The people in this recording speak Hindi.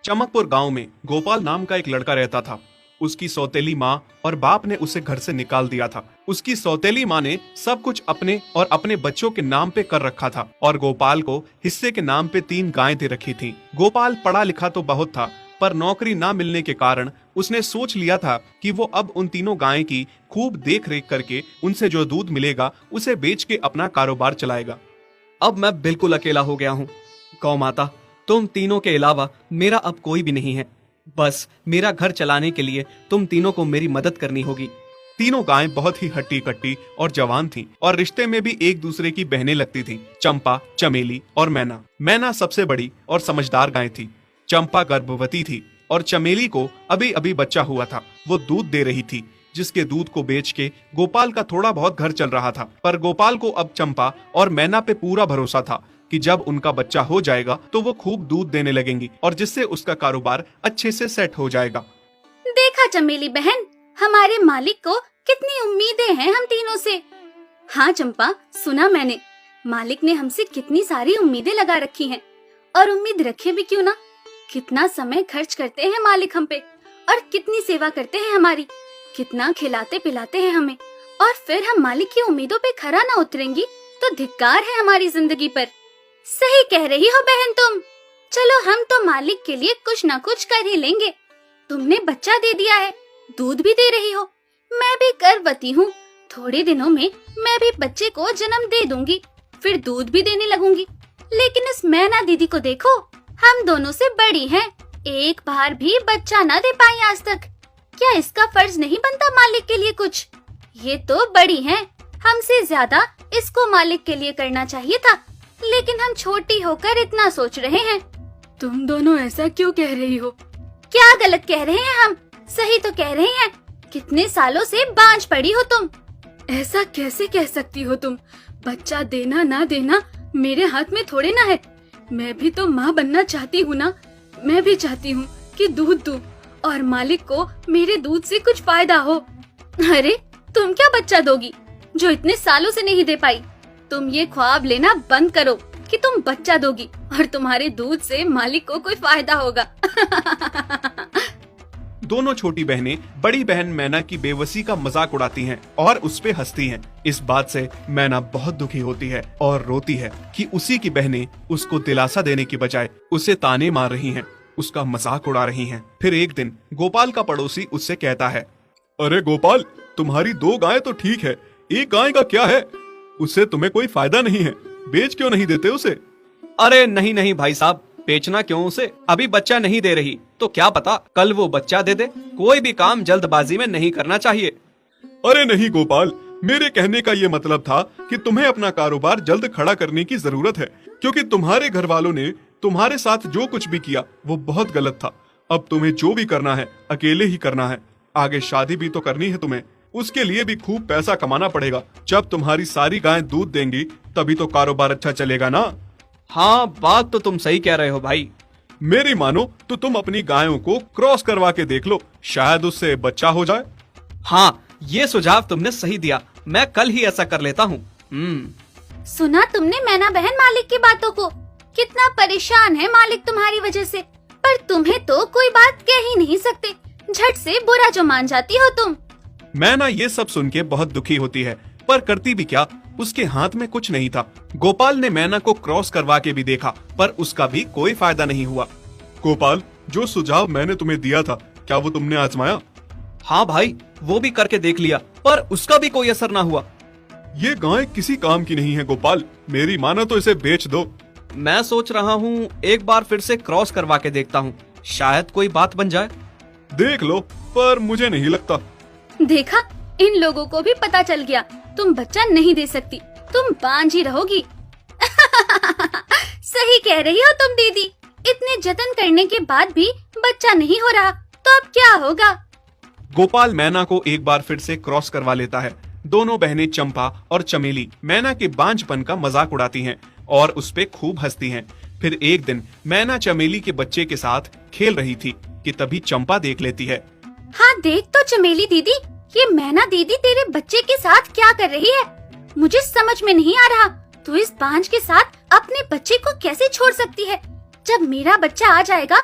चमकपुर गांव में गोपाल नाम का एक लड़का रहता था। उसकी सौतेली माँ और बाप ने उसे घर से निकाल दिया था। उसकी सौतेली माँ ने सब कुछ अपने और अपने बच्चों के नाम पे कर रखा था और गोपाल को हिस्से के नाम पे 3 गायें दे रखी थी। गोपाल पढ़ा लिखा तो बहुत था, पर नौकरी ना मिलने के कारण उसने सोच लिया था कि वो अब उन तीनों गायें की खूब देख रेख करके उनसे जो दूध मिलेगा उसे बेच के अपना कारोबार चलाएगा। अब मैं बिल्कुल अकेला हो गया हूँ। गौ माता, तुम तीनों के अलावा मेरा अब कोई भी नहीं है। बस मेरा घर चलाने के लिए तुम तीनों को मेरी मदद करनी होगी। तीनों गायें बहुत ही हट्टी कट्टी और जवान थीं और रिश्ते में भी एक दूसरे की बहनें लगती थीं। चंपा, चमेली और मैना। मैना सबसे बड़ी और समझदार गाय थी। चंपा गर्भवती थी और चमेली को अभी अभी बच्चा हुआ था। वो दूध दे रही थी, जिसके दूध को बेच के गोपाल का थोड़ा बहुत घर चल रहा था। पर गोपाल को अब चंपा और मैना पे पूरा भरोसा था कि जब उनका बच्चा हो जाएगा तो वो खूब दूध देने लगेंगी और जिससे उसका कारोबार अच्छे से सेट हो जाएगा। देखा चमेली बहन, हमारे मालिक को कितनी उम्मीदें हैं हम तीनों से। हाँ चंपा, सुना मैंने, मालिक ने हमसे कितनी सारी उम्मीदें लगा रखी हैं। और उम्मीद रखे भी क्यों ना, कितना समय खर्च करते हैं मालिक हम पे और कितनी सेवा करते हैं हमारी, कितना खिलाते पिलाते हैं हमें। और फिर हम मालिक की उम्मीदों पे खरा ना उतरेंगी तो धिक्कार है हमारी जिंदगी पर। सही कह रही हो बहन तुम। चलो हम तो मालिक के लिए कुछ ना कुछ कर ही लेंगे। तुमने बच्चा दे दिया है, दूध भी दे रही हो, मैं भी गर्भवती हूँ। थोड़े दिनों में मैं भी बच्चे को जन्म दे दूंगी, फिर दूध भी देने लगूंगी। लेकिन इस मैना दीदी को देखो, हम दोनों से बड़ी हैं, एक बार भी बच्चा ना दे पाई आज तक। क्या इसका फर्ज नहीं बनता मालिक के लिए कुछ? ये तो बड़ी हैं, हमसे ज्यादा इसको मालिक के लिए करना चाहिए था, लेकिन हम छोटी होकर इतना सोच रहे हैं। तुम दोनों ऐसा क्यों कह रही हो? क्या गलत कह रहे हैं हम? सही तो कह रहे हैं। कितने सालों से बांझ पड़ी हो तुम। ऐसा कैसे कह सकती हो तुम? बच्चा देना ना देना मेरे हाथ में थोड़े ना है। मैं भी तो माँ बनना चाहती हूँ ना। मैं भी चाहती हूँ कि दूध दूँ और मालिक को मेरे दूध से कुछ फायदा हो। अरे तुम क्या बच्चा दोगी जो इतने सालों से नहीं दे पाई? तुम ये ख्वाब लेना बंद करो कि तुम बच्चा दोगी और तुम्हारे दूध से मालिक को कोई फायदा होगा। दोनों छोटी बहनें बड़ी बहन मैना की बेबसी का मजाक उड़ाती हैं और उस पे हंसती हैं। इस बात से मैना बहुत दुखी होती है और रोती है कि उसी की बहनें उसको दिलासा देने की बजाय उसे ताने मार रही हैं, उसका मजाक उड़ा रही हैं। फिर एक दिन गोपाल का पड़ोसी उससे कहता है, अरे गोपाल, तुम्हारी 2 गायें तो ठीक है, एक गाय का क्या है? उससे तुम्हें कोई फायदा नहीं है, बेच क्यों नहीं देते उसे? अरे नहीं नहीं भाई साहब, बेचना क्यों उसे? अभी बच्चा नहीं दे रही तो क्या पता कल वो बच्चा दे दे। कोई भी काम जल्दबाजी में नहीं करना चाहिए। अरे नहीं गोपाल, मेरे कहने का ये मतलब था कि तुम्हें अपना कारोबार जल्द खड़ा करने की जरूरत है, क्योंकि तुम्हारे घर वालों ने तुम्हारे साथ जो कुछ भी किया वो बहुत गलत था। अब तुम्हें जो भी करना है अकेले ही करना है। आगे शादी भी तो करनी है तुम्हें, उसके लिए भी खूब पैसा कमाना पड़ेगा। जब तुम्हारी सारी गायें दूध देंगी तभी तो कारोबार अच्छा चलेगा ना। हाँ, बात तो तुम सही कह रहे हो भाई। मेरी मानो तो तुम अपनी गायों को क्रॉस करवा के देख लो, शायद उससे बच्चा हो जाए। हाँ, ये सुझाव तुमने सही दिया, मैं कल ही ऐसा कर लेता हूँ। सुना तुमने मैना बहन मालिक की बातों को? कितना परेशान है मालिक तुम्हारी वजह से, पर तुम्हें तो कोई बात कह ही नहीं सकते। झट से बुरा जो मान जाती हो तुम। मैना ये सब सुन के बहुत दुखी होती है, पर करती भी क्या, उसके हाथ में कुछ नहीं था। गोपाल ने मैना को क्रॉस करवा के भी देखा, पर उसका भी कोई फायदा नहीं हुआ। गोपाल, जो सुझाव मैंने तुम्हें दिया था, क्या वो तुमने आजमाया? हाँ भाई, वो भी करके देख लिया, पर उसका भी कोई असर ना हुआ। ये गाय किसी काम की नहीं है गोपाल, मेरी मानो तो इसे बेच दो। मैं सोच रहा हूँ एक बार फिर से क्रॉस करवा के देखता हूँ, शायद कोई बात बन जाए। देख लो, पर मुझे नहीं लगता। देखा, इन लोगों को भी पता चल गया, तुम बच्चा नहीं दे सकती, तुम बांझ ही रहोगी। सही कह रही हो तुम दीदी, इतने जतन करने के बाद भी बच्चा नहीं हो रहा तो अब क्या होगा? गोपाल मैना को एक बार फिर से क्रॉस करवा लेता है। दोनों बहनें चंपा और चमेली मैना के बांझपन का मजाक उड़ाती हैं और उस पे खूब हंसती हैं। फिर एक दिन मैना चमेली के बच्चे के साथ खेल रही थी कि तभी चंपा देख लेती है। हाँ देख तो चमेली दीदी, ये मैना दीदी तेरे बच्चे के साथ क्या कर रही है? मुझे समझ में नहीं आ रहा, तू इस बांझ के साथ अपने बच्चे को कैसे छोड़ सकती है? जब मेरा बच्चा आ जाएगा